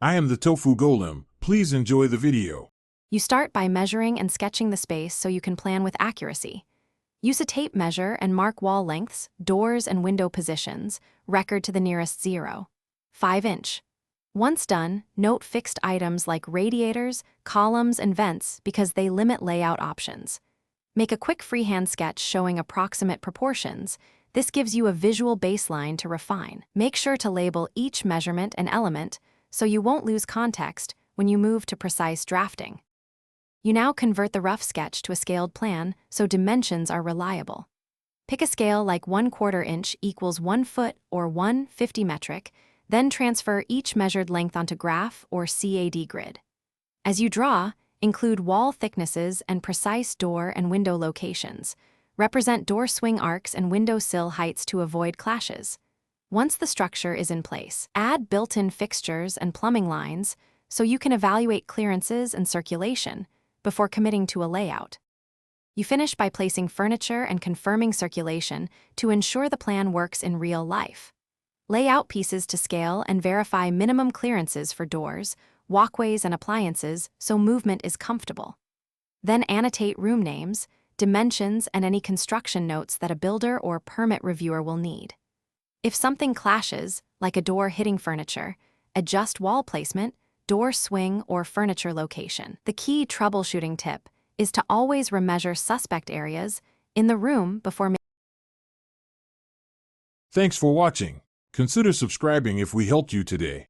I am the Tofu Golem. Please enjoy the video. You start by measuring and sketching the space so you can plan with accuracy. Use a tape measure and mark wall lengths, doors and window positions, record to the nearest 0. 5-inch. Once done, note fixed items like radiators, columns, and vents because they limit layout options. Make a quick freehand sketch showing approximate proportions. This gives you a visual baseline to refine. Make sure to label each measurement and element so you won't lose context when you move to precise drafting. You now convert the rough sketch to a scaled plan so dimensions are reliable. Pick a scale like 1/4 inch equals 1 foot or 1/50 metric, then transfer each measured length onto graph or CAD grid. As you draw, include wall thicknesses and precise door and window locations. Represent door swing arcs and window sill heights to avoid clashes. Once the structure is in place, add built-in fixtures and plumbing lines so you can evaluate clearances and circulation before committing to a layout. You finish by placing furniture and confirming circulation to ensure the plan works in real life. Lay out pieces to scale and verify minimum clearances for doors, walkways, and appliances so movement is comfortable. Then annotate room names, dimensions, and any construction notes that a builder or permit reviewer will need. If something clashes, like a door hitting furniture, adjust wall placement, door swing, or furniture location. The key troubleshooting tip is to always remeasure suspect areas in the room before. Thanks for watching. Consider subscribing if we helped you today.